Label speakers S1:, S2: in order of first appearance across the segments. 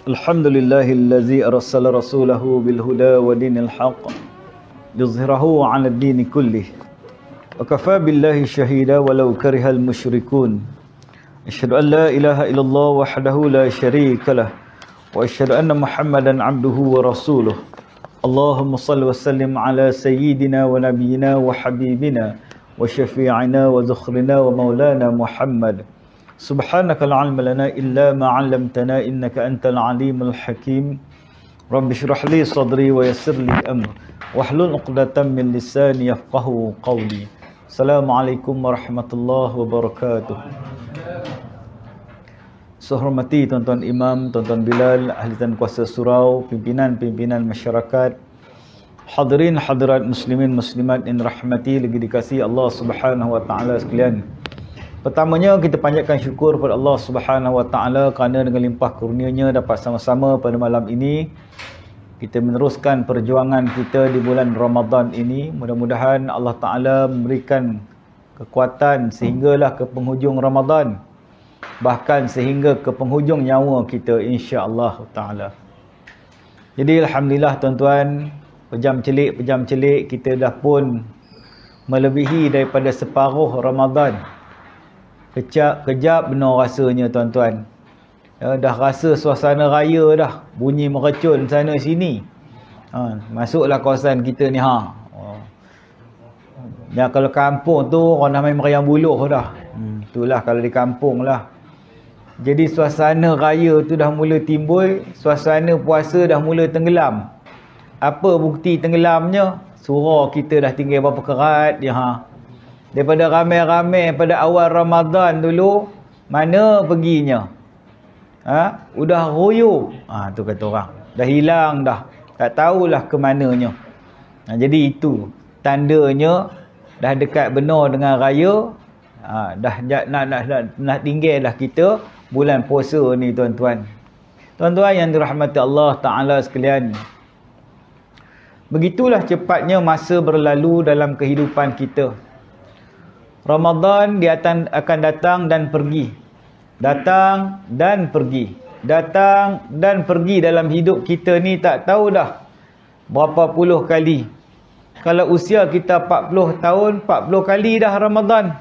S1: Alhamdulillahillazi arsala rasulahu bil huda wa dinil haqq liyuzhirahu 'ala ad-din kullih. Wa kafa billahi shahida walau karihal musyrikun. Asyhadu an la ilaha illallah wahdahu la syarika lah wa asyhadu anna Muhammadan 'abduhu wa rasuluh. Allahumma shalli wa sallim ala sayyidina wa nabiyyina wa habibina wa syafi'ina wa zukhrina wa maulana Muhammad. Subhanaka la ilma lana illa ma 'allamtana innaka antal alimul hakim. Rabbi shrah li sadri wa yassir li amri wahlul 'uqdatam min lisani yafqahu qawli. Assalamualaikum warahmatullahi wabarakatuh. Sehormati tuan-tuan imam, tuan-tuan Bilal, ahli dan kuasa surau, pimpinan-pimpinan masyarakat, hadirin hadirat muslimin muslimat yang rahmati lagi dikasihi Allah Subhanahu wa taala sekalian. Pertamanya kita panjatkan syukur kepada Allah Subhanahu wa taala kerana dengan limpah kurnia-Nya dapat sama-sama pada malam ini kita meneruskan perjuangan kita di bulan Ramadan ini. Mudah-mudahan Allah Taala memberikan kekuatan sehinggalah ke penghujung Ramadan, bahkan sehingga ke penghujung nyawa kita insya-Allah taala. Jadi alhamdulillah tuan-tuan, pejam celik kita dah pun melebihi daripada separuh Ramadan. Kejap benar rasanya tuan-tuan. Dah rasa suasana raya dah, bunyi mercun sana sini. Masuklah kawasan kita ni Ya, kalau kampung tu orang dah main meriam buluh dah. Itulah kalau di kampung lah. Jadi suasana raya tu dah mula timbul, suasana puasa dah mula tenggelam. Apa bukti tenggelamnya? Surau kita dah tinggal berapa kerat dia Daripada ramai-ramai pada awal Ramadan dulu, mana perginya? Udah royo. Tu kata orang. Dah hilang dah. Tak tahulah ke mananya. Jadi itu tandanya dah dekat benar dengan raya. Dah nak tinggal dah kita bulan puasa ni tuan-tuan. Tuan-tuan yang dirahmati Allah Ta'ala sekalian. Begitulah cepatnya masa berlalu dalam kehidupan kita. Ramadan dia akan datang dan pergi. Datang dan pergi. Datang dan pergi dalam hidup kita ni tak tahu dah berapa puluh kali. Kalau usia kita 40 tahun, 40 kali dah Ramadan.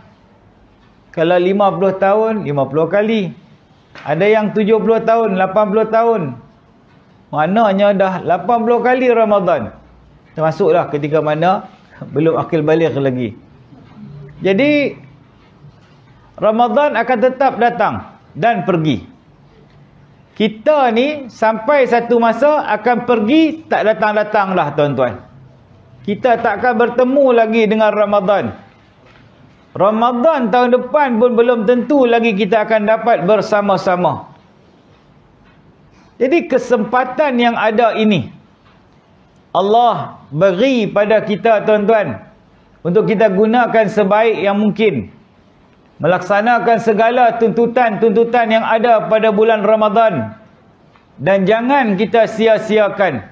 S1: Kalau 50 tahun, 50 kali. Ada yang 70 tahun, 80 tahun. Maknanya dah 80 kali Ramadan. Termasuklah ketika mana belum akil baligh lagi. Jadi Ramadan akan tetap datang dan pergi. Kita ni sampai satu masa akan pergi, tak datang-datang lah tuan-tuan. Kita tak akan bertemu lagi dengan Ramadan. Ramadan tahun depan pun belum tentu lagi kita akan dapat bersama-sama. Jadi kesempatan yang ada ini Allah beri pada kita tuan-tuan, untuk kita gunakan sebaik yang mungkin. Melaksanakan segala tuntutan-tuntutan yang ada pada bulan Ramadan. Dan jangan kita sia-siakan.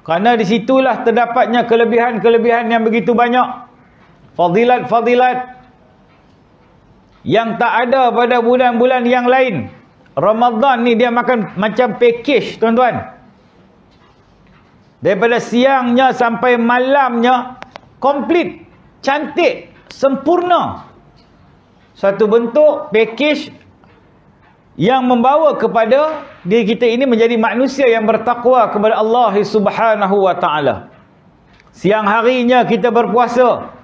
S1: Kerana disitulah terdapatnya kelebihan-kelebihan yang begitu banyak. Fadilat-fadilat yang tak ada pada bulan-bulan yang lain. Ramadan ni dia makan macam package tuan-tuan. Daripada siangnya sampai malamnya, komplit, cantik, sempurna. Satu bentuk package yang membawa kepada diri kita ini menjadi manusia yang bertakwa kepada Allah Subhanahu wa taala. Siang harinya kita berpuasa,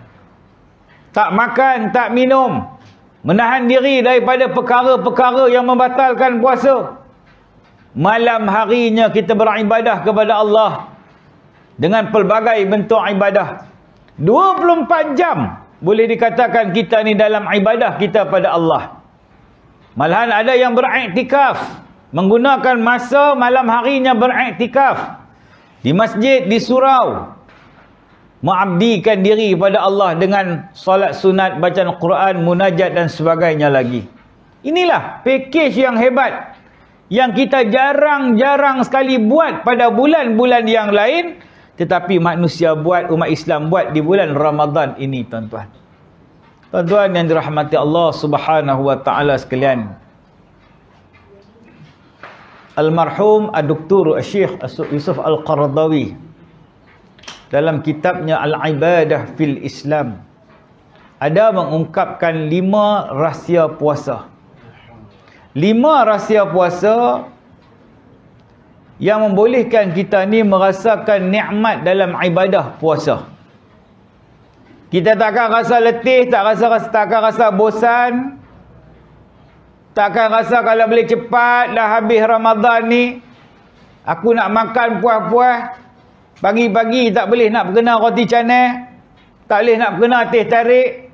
S1: tak makan, tak minum, menahan diri daripada perkara-perkara yang membatalkan puasa. Malam harinya kita beribadah kepada Allah dengan pelbagai bentuk ibadah. 24 jam boleh dikatakan kita ni dalam ibadah kita pada Allah. Malahan ada yang beriktikaf, menggunakan masa malam harinya beriktikaf di masjid, di surau, mengabdikan diri pada Allah dengan solat sunat, bacaan Quran, munajat dan sebagainya lagi. Inilah package yang hebat yang kita jarang-jarang sekali buat pada bulan-bulan yang lain, tetapi manusia buat, umat Islam buat di bulan Ramadan ini tuan-tuan. Tuan-tuan yang dirahmati Allah Subhanahu wa taala sekalian. Almarhum Ad-Doktor Syekh Yusuf Al-Qaradawi dalam kitabnya Al-Ibadah fil Islam ada mengungkapkan 5 rahsia puasa. 5 rahsia puasa yang membolehkan kita ni merasakan nikmat dalam ibadah puasa. Kita takkan rasa letih, takkan rasa bosan, takkan rasa kalau boleh cepat dah habis Ramadan ni, aku nak makan puas-puas, pagi-pagi tak boleh nak berkena roti canai, tak boleh nak berkena teh tarik,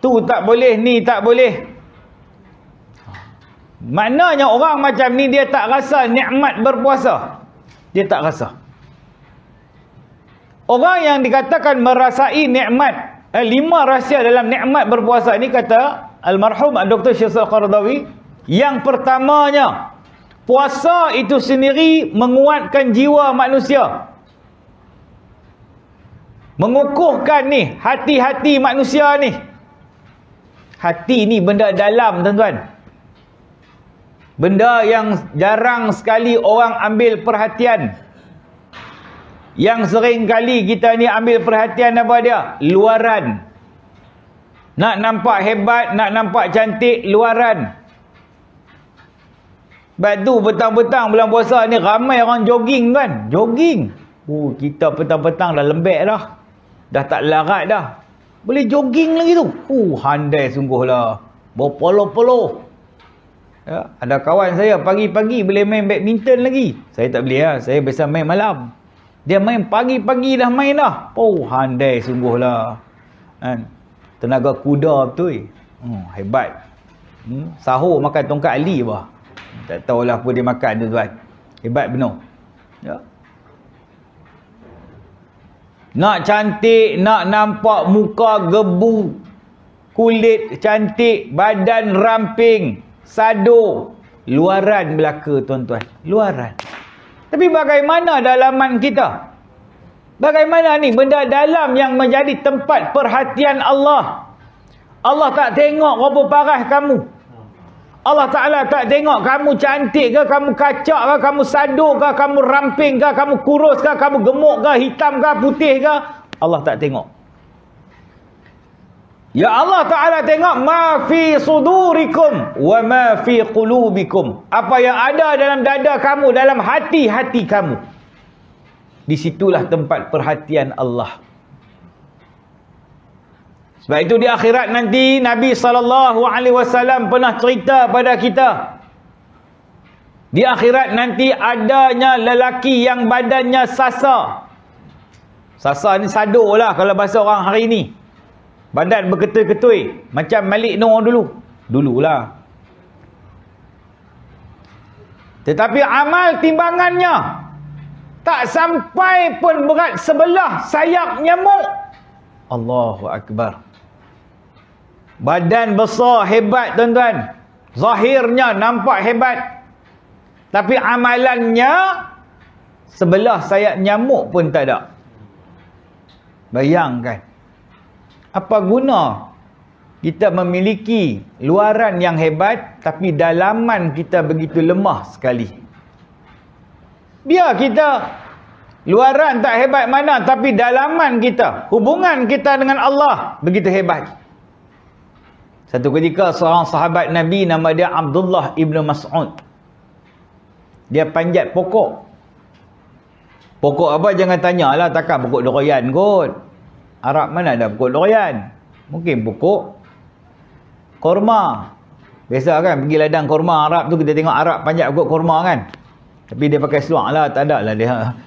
S1: tu tak boleh, ni tak boleh. Maknanya orang macam ni dia tak rasa nikmat berpuasa. Dia tak rasa. Orang yang dikatakan merasai nikmat, 5 rahsia dalam nikmat berpuasa ni, kata almarhum Dr. Syekh Al-Qaradawi, yang pertamanya, puasa itu sendiri menguatkan jiwa manusia. Mengukuhkan ni hati-hati manusia ni. Hati ni benda dalam, tuan-tuan. Benda yang jarang sekali orang ambil perhatian. Yang sering kali kita ni ambil perhatian apa dia? Luaran. Nak nampak hebat, nak nampak cantik, luaran. Sebab tu petang-petang bulan puasa ni ramai orang jogging, kan? Jogging. Kita petang-petang dah lembek dah. Dah tak larat dah. Boleh jogging lagi tu. Handai sungguhlah. Berpolo-polo. Ya, ada kawan saya pagi-pagi boleh main badminton lagi. Saya tak boleh lah. Saya biasa main malam. Dia main pagi-pagi dah main dah. Handai sungguhlah. Kan? Tenaga kuda betul. Hebat. Sahur makan tongkat Ali bah. Tak tahulah apa dia makan tu, tuan. Hebat benar. Ya. Nak cantik, nak nampak muka gebu, kulit cantik, badan ramping, sado, luaran belaka, tuan-tuan. Luaran. Tapi bagaimana dalaman kita? Bagaimana ni benda dalam yang menjadi tempat perhatian Allah? Allah tak tengok berapa parah kamu. Allah Ta'ala tak tengok kamu cantik ke, kamu kacak ke, kamu sado ke, kamu ramping ke, kamu kurus ke, kamu gemuk ke, hitam ke, putih ke. Allah tak tengok. Ya Allah Ta'ala tengok ma fi sudurikum wa ma fi qulubikum. Apa yang ada dalam dada kamu, dalam hati-hati kamu. Disitulah tempat perhatian Allah. Sebab itu di akhirat nanti Nabi SAW pernah cerita pada kita. Di akhirat nanti adanya lelaki yang badannya sasa. Sasa ni sado lah kalau bahasa orang hari ni. Badan berketui-ketui. Macam Malik Noor dulu. Dululah. Tetapi amal timbangannya tak sampai pun berat sebelah sayap nyamuk. Allahu Akbar. Badan besar, hebat, tuan-tuan. Zahirnya nampak hebat. Tapi amalannya sebelah sayap nyamuk pun tak ada. Bayangkan. Apa guna kita memiliki luaran yang hebat tapi dalaman kita begitu lemah sekali. Biar kita luaran tak hebat mana tapi dalaman kita, hubungan kita dengan Allah begitu hebat. Satu ketika seorang sahabat Nabi nama dia Abdullah ibn Mas'ud. Dia panjat pokok. Pokok apa jangan tanyalah, takkan pokok durian kot. Arab mana ada pokok durian? Mungkin pokok korma. Biasa kan pergi ladang korma Arab tu kita tengok Arab panjat pokok korma kan. Tapi dia pakai seluar lah, tak ada lah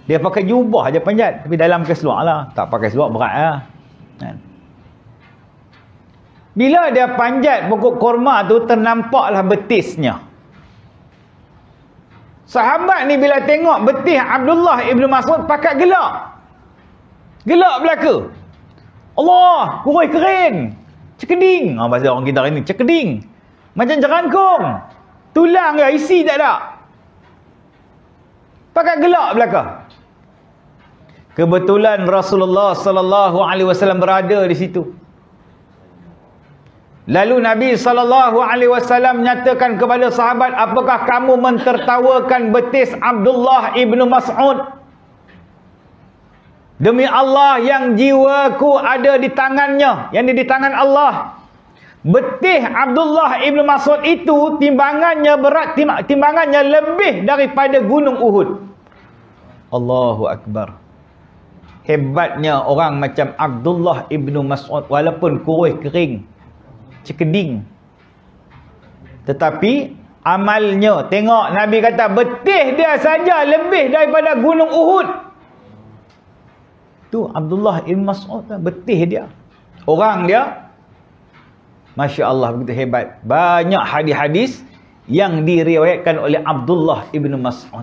S1: dia pakai jubah je panjat, tapi dalam pakai seluar lah. Tak pakai seluar berat lah. Kan? Bila dia panjat pokok korma tu ternampaklah betisnya. Sahabat ni bila tengok betis Abdullah ibn Mas'ud pakat gelak. Gelak belaka. Allah, kuroi kering. Cekeding. Bahasa orang kita hari ni, cekeding. Macam jerangkung. Tulang ke, isi tak ada. Pakat gelak belaka. Kebetulan Rasulullah sallallahu alaihi wasallam berada di situ. Lalu Nabi SAW nyatakan kepada sahabat, apakah kamu mentertawakan betis Abdullah ibnu Mas'ud? Demi Allah yang jiwaku ada di tangannya, yang di tangan Allah. Betih Abdullah ibnu Mas'ud itu timbangannya berat, timbangannya lebih daripada gunung Uhud. Allahu Akbar. Hebatnya orang macam Abdullah ibnu Mas'ud, walaupun kurus kering, cekeding, tetapi amalnya, tengok Nabi kata betih dia saja lebih daripada gunung Uhud. Tu Abdullah ibn Mas'ud, betih dia. Orang dia, Masya Allah, begitu hebat. Banyak hadis-hadis yang diriwayatkan oleh Abdullah ibn Mas'ud.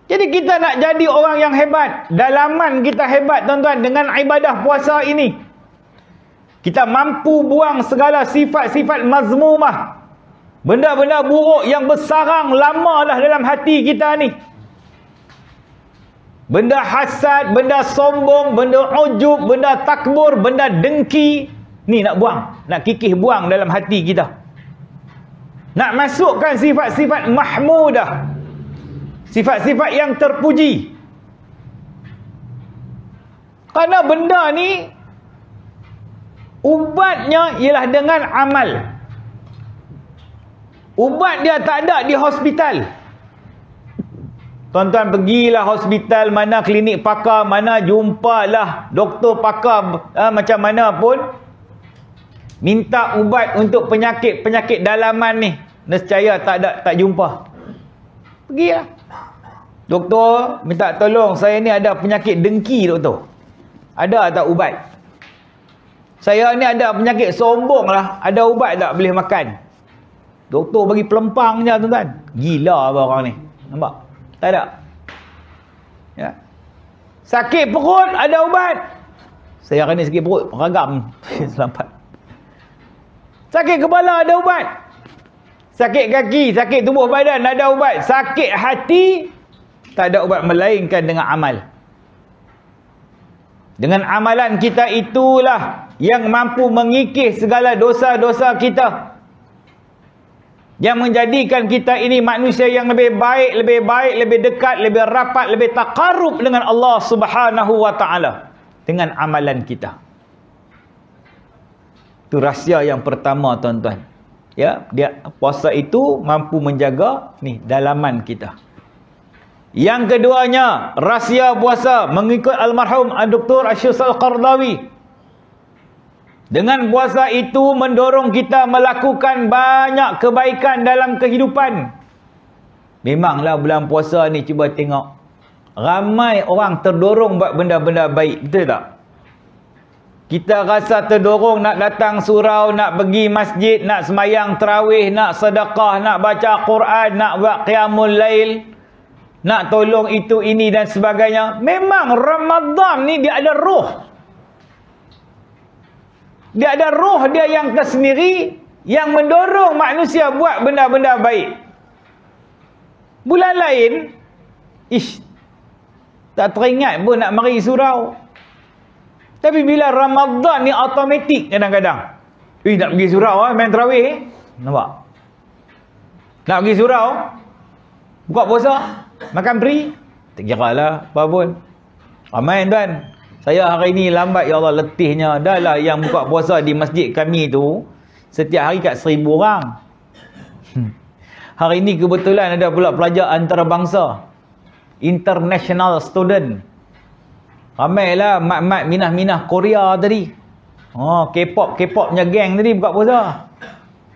S1: Jadi kita nak jadi orang yang hebat. Dalaman kita hebat, tuan-tuan, dengan ibadah puasa ini. Kita mampu buang segala sifat-sifat mazmumah. Benda-benda buruk yang bersarang lama dah dalam hati kita ni. Benda hasad, benda sombong, benda ujub, benda takbur, benda dengki. Ni nak buang. Nak kikih buang dalam hati kita. Nak masukkan sifat-sifat mahmudah. Sifat-sifat yang terpuji. Kerana benda ni, ubatnya ialah dengan amal. Ubat dia tak ada di hospital. Tuan-tuan pergilah hospital, mana klinik pakar, mana jumpalah doktor pakar macam mana pun. Minta ubat untuk penyakit-penyakit dalaman ni. Nescaya tak jumpa. Pergilah. Doktor, minta tolong, saya ni ada penyakit dengki, doktor. Ada tak ubat? Saya ni ada penyakit sombong lah. Ada ubat tak boleh makan? Doktor bagi pelempang je, tuan-tuan. Gila apa orang ni. Nampak? Tak ada. Ya. Sakit perut, ada ubat. Saya hari ni sakit perut, ragam. Selamat. Sakit kepala, ada ubat. Sakit kaki, sakit tubuh badan, ada ubat. Sakit hati, tak ada ubat melainkan dengan amal. Dengan amalan kita itulah yang mampu mengikis segala dosa-dosa kita. Yang menjadikan kita ini manusia yang lebih baik, lebih dekat, lebih rapat, lebih taqarrub dengan Allah Subhanahu wa taala dengan amalan kita. Itu rahsia yang pertama, tuan-tuan. Ya, dia puasa itu mampu menjaga ni dalaman kita. Yang keduanya, rahsia puasa mengikut almarhum Dr. Asy-Syaikh Al-Qardawi. Dengan puasa itu mendorong kita melakukan banyak kebaikan dalam kehidupan. Memanglah bulan puasa ni cuba tengok. Ramai orang terdorong buat benda-benda baik. Betul tak? Kita rasa terdorong nak datang surau, nak pergi masjid, nak semayang tarawih, nak sedekah, nak baca Quran, nak buat qiyamul lail, nak tolong itu, ini dan sebagainya. Memang Ramadan ni dia ada roh. Dia ada roh dia yang tersendiri yang mendorong manusia buat benda-benda baik. Bulan lain, tak teringat pun nak mari surau. Tapi bila Ramadan ni automatik kadang-kadang. Nak pergi surau main tarawih. Nampak? Nak pergi surau, buka puasa, makan free. Tak kira lah apa pun. Ramai tuan. Saya hari ni lambat, ya Allah, letihnya. Dah lah yang buka puasa di masjid kami tu setiap hari kat 1000 orang. Hari ni kebetulan ada pula pelajar antarabangsa, international student. Ramailah mat-mat minah-minah Korea tadi. K-pop punya geng tadi buka puasa.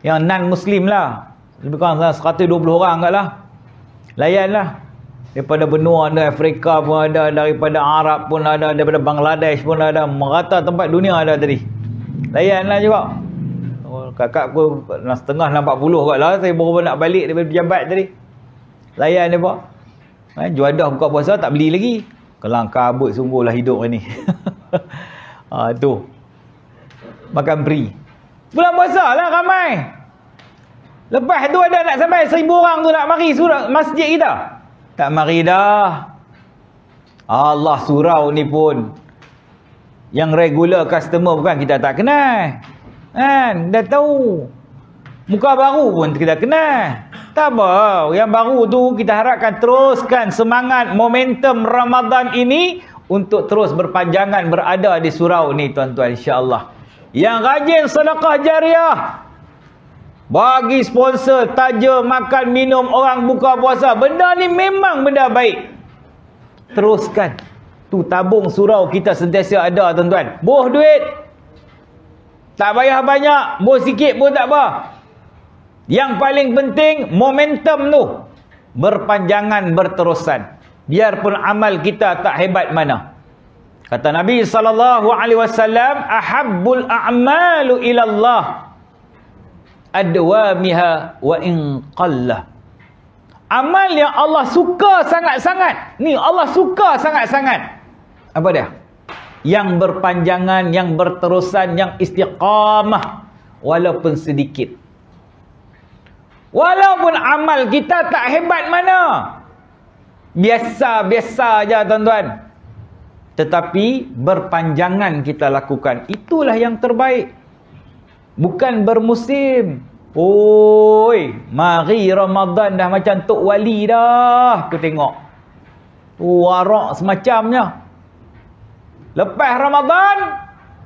S1: Yang non-Muslim lah. Lebih kurang 120 orang kat lah. Layan lah. Daripada benua ada, Afrika pun ada, daripada Arab pun ada, daripada Bangladesh pun ada, merata tempat dunia ada tadi. Layanlah juga. Kakak aku setengah 40 kat lah. Saya baru nak balik daripada pejabat tadi. Layan dia pak. Juadah buka puasa tak beli lagi. Kelang kabut sungguhlah hidup ni. Tu. Makan free. Bulan puasa lah ramai. Lepas tu ada nak sampai 1000 orang tu nak mari surau masjid kita. Tak mari dah. Allah, surau ni pun yang regular customer bukan kita tak kenal. Kan? Dah tahu. Muka baru pun kita kenal. Tak apa. Yang baru tu kita harapkan teruskan semangat momentum Ramadan ini untuk terus berpanjangan berada di surau ni tuan-tuan, insya-Allah. Yang rajin sedekah jariah, bagi sponsor, taja, makan, minum orang buka puasa. Benda ni memang benda baik. Teruskan. Tu tabung surau kita sentiasa ada tuan-tuan. Boh duit. Tak payah banyak. Boh sikit pun tak apa. Yang paling penting momentum tu berpanjangan, berterusan. Biarpun amal kita tak hebat mana. Kata Nabi SAW, ahabbul a'malu ilallah adwamiha wa in qalla. Amal yang Allah suka sangat-sangat. Ni Allah suka sangat-sangat. Apa dia? Yang berpanjangan, yang berterusan, yang istiqamah. Walaupun sedikit. Walaupun amal kita tak hebat mana. Biasa-biasa aja tuan-tuan. Tetapi berpanjangan kita lakukan. Itulah yang terbaik. Bukan bermusim. Oi, mari Ramadan dah macam Tok Wali dah. Aku tengok. Warak semacamnya. Lepas Ramadan,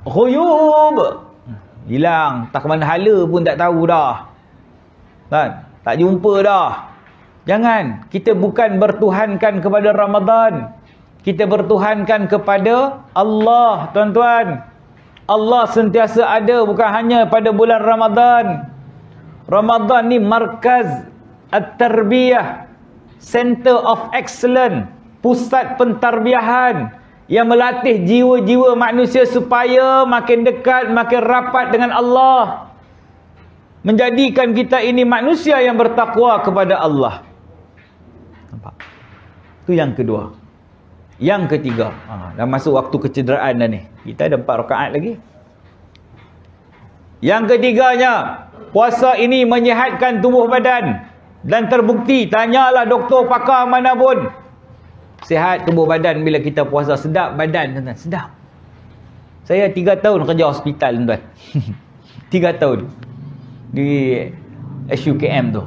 S1: khuyub. Hilang. Tak ke mana hala pun tak tahu dah. Kan? Tak jumpa dah. Jangan. Kita bukan bertuhankan kepada Ramadan. Kita bertuhankan kepada Allah, tuan-tuan. Allah sentiasa ada, bukan hanya pada bulan Ramadan. Ramadan ni markaz at-tarbiyah, center of excellence, pusat pentarbiahan yang melatih jiwa-jiwa manusia supaya makin dekat, makin rapat dengan Allah. Menjadikan kita ini manusia yang bertakwa kepada Allah. Nampak? Itu yang kedua. Yang ketiga, dah masuk waktu kecederaan dah ni. Kita ada 4 rakaat lagi. Yang ketiganya, puasa ini menyihatkan tubuh badan. Dan terbukti, tanyalah doktor pakar mana pun. Sihat tubuh badan bila kita puasa. Sedap badan, tuan-tuan. Sedap. Saya 3 tahun kerja hospital, tuan-tuan. 3 tahun. Di SUKM tu.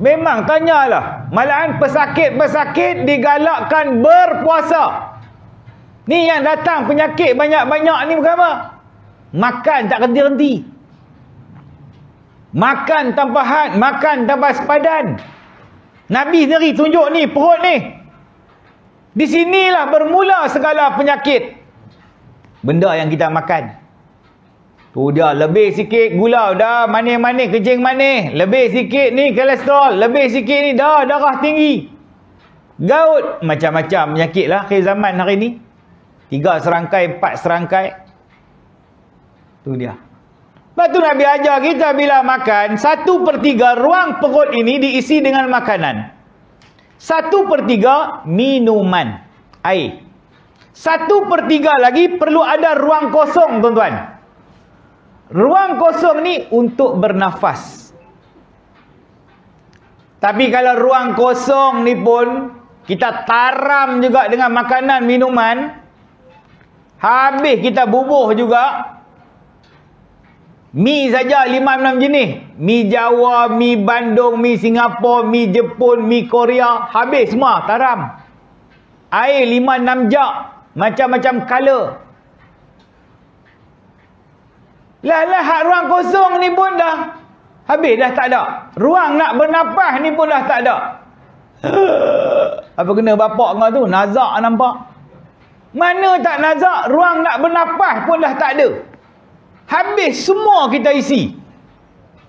S1: Memang tanyalah. Malahan pesakit-pesakit digalakkan berpuasa. Ni yang datang penyakit banyak-banyak ni bukan apa? Makan tak henti-henti. Makan tanpa had, makan tanpa sepadan. Nabi sendiri tunjuk ni, perut ni. Di sinilah bermula segala penyakit. Benda yang kita makan. Tu dia, lebih sikit gula, dah manis-manis, kejing manis. Lebih sikit ni kolesterol, lebih sikit ni dah darah tinggi. Gaut, macam-macam penyakit lah akhir zaman hari ni. 3 serangkai, 4 serangkai. Tu dia. Lepas tu Nabi ajar kita bila makan, 1/3 ruang perut ini diisi dengan makanan. 1/3 minuman, air. 1/3 lagi perlu ada ruang kosong, tuan-tuan. Ruang kosong ni untuk bernafas. Tapi kalau ruang kosong ni pun kita taram juga dengan makanan, minuman, habis kita bubuh juga. Mi saja 5-6 jenis. Mi Jawa, mi Bandung, mi Singapura, mi Jepun, mi Korea. Habis semua, taram. Air 5-6 jak. Macam-macam color. Lah hak ruang kosong ni pun dah habis, dah tak ada. Ruang nak bernafas ni pun dah tak ada. Apa kena bapak kau tu? Nazak nampak. Mana tak nazak, ruang nak bernafas pun dah tak ada. Habis semua kita isi.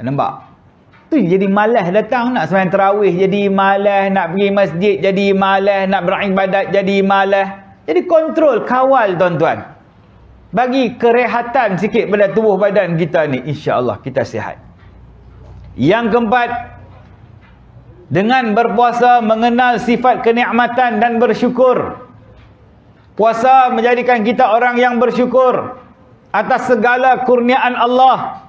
S1: Nampak? Tu jadi malas datang nak sembahyang tarawih, jadi malas nak pergi masjid, jadi malas nak beribadat, jadi malas. Jadi kontrol, kawal tuan-tuan. Bagi kerehatan sikit pada tubuh badan kita ni, insya-Allah kita sihat. Yang keempat, dengan berpuasa mengenal sifat kenikmatan dan bersyukur. Puasa menjadikan kita orang yang bersyukur atas segala kurniaan Allah.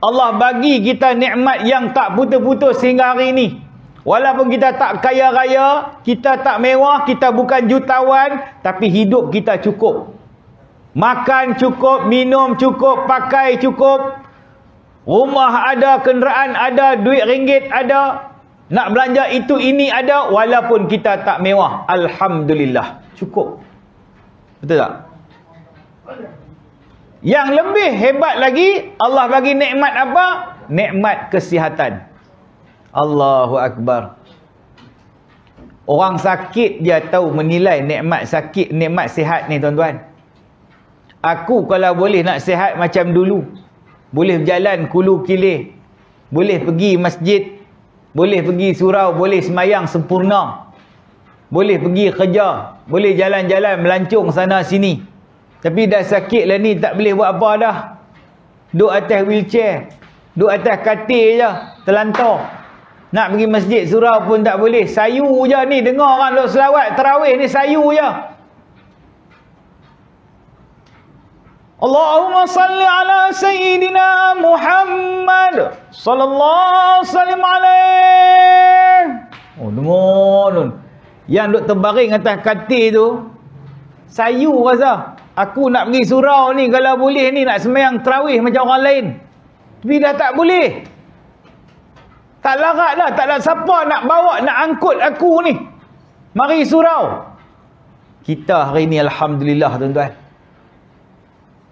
S1: Allah bagi kita nikmat yang tak putus-putus sehingga hari ini. Walaupun kita tak kaya raya, kita tak mewah, kita bukan jutawan, tapi hidup kita cukup. Makan cukup, minum cukup, pakai cukup. Rumah ada, kenderaan ada, duit ringgit ada. Nak belanja itu ini ada, walaupun kita tak mewah. Alhamdulillah. Cukup. Betul tak? Yang lebih hebat lagi, Allah bagi nikmat apa? Nikmat kesihatan. Allahu Akbar. Orang sakit dia tahu menilai nikmat sakit, nikmat sihat ni tuan-tuan. Aku kalau boleh nak sihat macam dulu, boleh berjalan kulu kilih, boleh pergi masjid, boleh pergi surau, boleh semayang sempurna, boleh pergi kerja, boleh jalan-jalan melancong sana sini. Tapi dah sakit lah ni, tak boleh buat apa dah. Duduk atas wheelchair, duduk atas katil je, terlantar. Nak pergi masjid surau pun tak boleh. Sayu je ni, dengar orang duk selawat tarawih ni, sayu je. Allahumma salli ala Sayyidina Muhammad sallallahu sallim alaih. Oh, dengar nun. Yang duk terbaring atas katil tu, sayu rasa. Aku nak pergi surau ni, kalau boleh ni nak sembahyang tarawih macam orang lain. Tapi dah tak boleh. Tak larat dah, tak ada siapa nak bawa, nak angkut aku ni. Mari surau. Kita hari ni alhamdulillah tuan-tuan.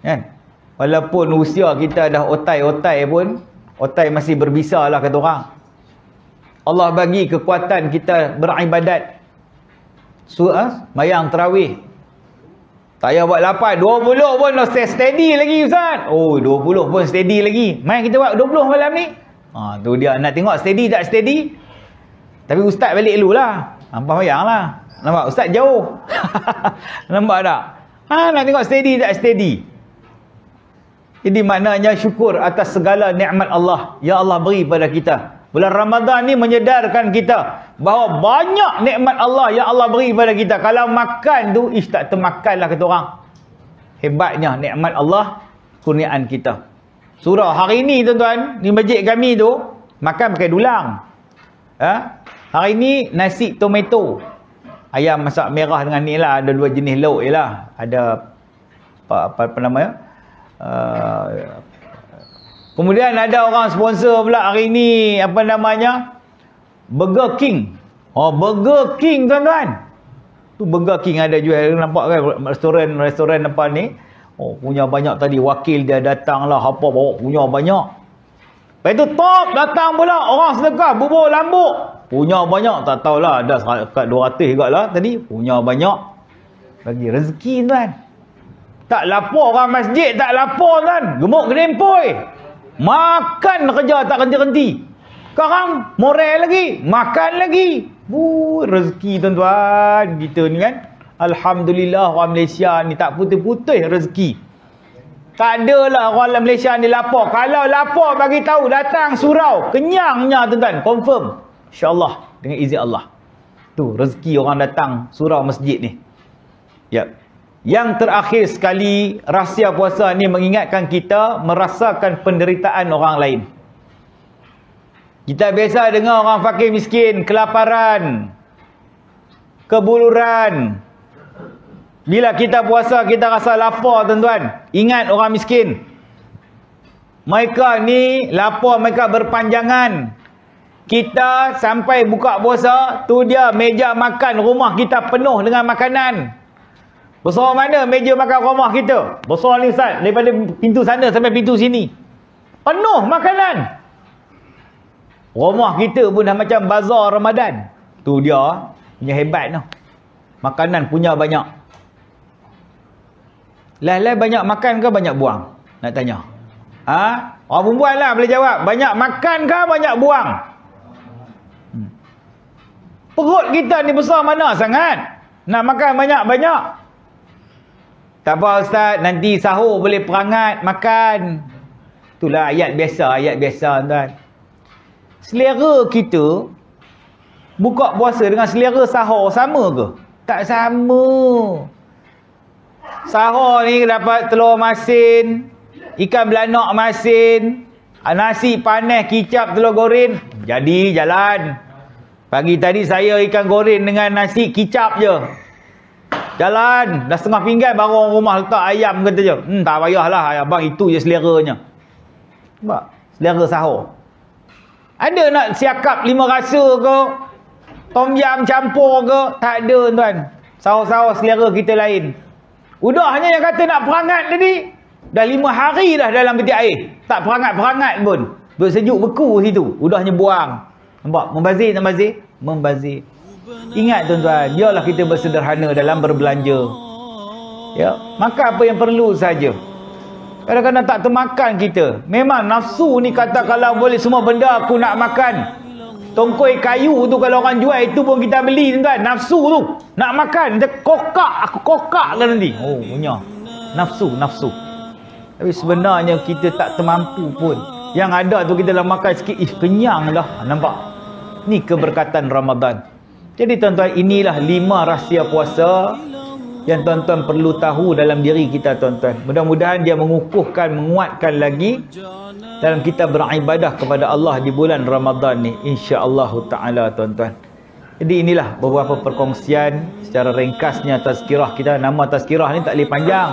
S1: Kan? Walaupun usia kita dah otai-otai pun, otai masih berbisa lah kata orang. Allah bagi kekuatan kita beribadat. Mayang tarawih. Tak payah buat 8, 20 pun dah steady lagi Ustaz. Oh, 20 pun steady lagi. Mai kita buat 20 malam ni. Tu dia nak tengok steady tak steady. Tapi Ustaz balik dulu lah. Hampa mayang lah. Nampak Ustaz jauh. Nampak tak? Nak tengok steady tak steady. Jadi maknanya syukur atas segala nikmat Allah yang Allah beri pada kita. Bulan Ramadan ni menyedarkan kita bahawa banyak nikmat Allah yang Allah beri pada kita. Kalau makan tu, tak termakan lah kata orang. Hebatnya nikmat Allah, kurniaan kita. Surah hari ni tuan-tuan, di masjid kami tu, makan pakai dulang. Hari ni nasi tomato. Ayam masak merah dengan ni lah. Ada 2 jenis lauk je lah. Ada apa namanya? Kemudian ada orang sponsor pula hari ni, apa namanya, Burger King. Burger King tuan-tuan. Tu Burger King ada jual, nampak kan restoran apa ni. Punya banyak tadi, wakil dia datang lah, apa bawa punya banyak. Lepas tu top datang pula orang sedekah bubur lambuk. Punya banyak, tak tahulah, ada kat 200 juga lah tadi. Punya banyak. Bagi rezeki tuan. Tak lapor orang masjid, tak lapor kan. Gemuk gedempoi. Makan kerja tak henti-henti. Sekarang moral lagi, makan lagi. Rezeki tuan-tuan. Kita ni kan. Alhamdulillah orang Malaysia ni tak putih-putih rezeki. Tak adalah orang Malaysia ni lapor. Kalau lapor bagi tahu datang surau, kenyangnya tuan-tuan, confirm. InsyaAllah dengan izin Allah. Tu rezeki orang datang surau masjid ni. Ya. Yang terakhir sekali, rahsia puasa ni mengingatkan kita merasakan penderitaan orang lain. Kita biasa dengar orang fakir miskin, kelaparan, kebuluran. Bila kita puasa, kita rasa lapar tuan-tuan. Ingat orang miskin. Mereka ni lapar, mereka berpanjangan. Kita sampai buka puasa, tu dia meja makan rumah kita penuh dengan makanan. Besar mana meja makan rumah kita? Besar ni Ustaz, daripada pintu sana sampai pintu sini. Penuh makanan. Rumah kita pun dah macam bazar Ramadan. Tu dia punya hebat tu. Makanan punya banyak. Lah banyak makan ke banyak buang? Nak tanya. Orang perempuan lah boleh jawab. Banyak makan ke banyak buang? Perut kita ni besar mana sangat? Nak makan banyak-banyak. Tak apa Ustaz, nanti sahur boleh perangat makan. Itulah ayat biasa tuan. Selera kita buka puasa dengan selera sahur sama ke? Tak sama. Sahur ni dapat telur masin, ikan belanak masin, nasi panas, kicap, telur goreng. Jadi jalan. Pagi tadi saya ikan goreng dengan nasi kicap je. Jalan, dah setengah pinggan baru orang rumah letak ayam kata je. Tak payahlah abang, itu je seleranya. Nampak? Selera sahur. Ada nak siakap 5 rasa ke? Tom yam campur ke? Tak ada tuan. Sahur-sahur selera kita lain. Udahnya yang kata nak perangat tadi, dah 5 hari dah dalam peti air. Tak perangat-perangat pun. Bersejuk beku situ. Udahnya buang. Nampak? Membazir tak membazir? Membazir. Ingat tuan-tuan, biarlah kita bersederhana dalam berbelanja. Ya, makan apa yang perlu saja. Kadang-kadang tak termakan kita. Memang nafsu ni kata kalau boleh semua benda aku nak makan. Tongkoi kayu tu kalau orang jual itu pun kita beli tuan-tuan. Nafsu tu nak makan, dia kokak, aku kokak kan nanti. Oh, punya. Nafsu. Tapi sebenarnya kita tak termampu pun. Yang ada tu kita dah makan sikit, kenyang dah. Nampak? Ni keberkatan Ramadan. Jadi tuan-tuan, inilah 5 rahsia puasa yang tuan-tuan perlu tahu dalam diri kita tuan-tuan. Mudah-mudahan dia mengukuhkan, menguatkan lagi dalam kita beribadah kepada Allah di bulan Ramadan ni, insya-Allah taala tuan-tuan. Jadi inilah beberapa perkongsian secara ringkasnya tazkirah kita. Nama tazkirah ni tak boleh panjang.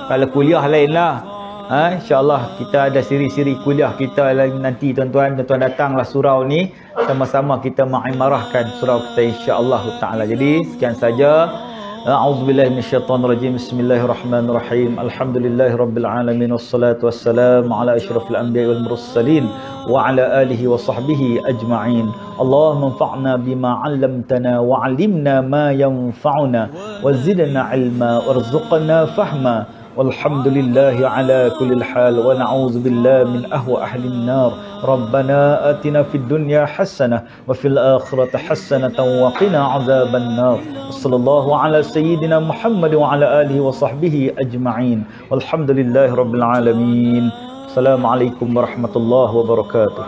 S1: Kalau kuliah lainlah. InsyaAllah kita ada siri-siri kuliah kita nanti tuan-tuan. Tuan-tuan datanglah surau ni, sama-sama kita mengimarahkan surau kita insya-Allah taala. Jadi sekian saja. A'udzubillahi minasyaitonirrajim. Bismillahirrahmanirrahim. Alhamdulillahirabbil alamin wassalatu wassalamu ala asyrafil anbiya'i wal mursalin wa ala alihi wa sahbihi ajma'in. Allahumma anfa'na bima 'allamtana wa 'allimna ma yanfa'una wa zidna 'ilma warzuqna fahma. والحمد لله على كل الحال ونعوذ بالله من أهوى أهل النار. ربنا آتنا في الدنيا حسنة وفي الآخرة حسنة وقنا عذاب النار. صلى الله على سيدنا محمد وعلى آله وصحبه أجمعين والحمد لله رب العالمين. السلام عليكم ورحمة الله وبركاته.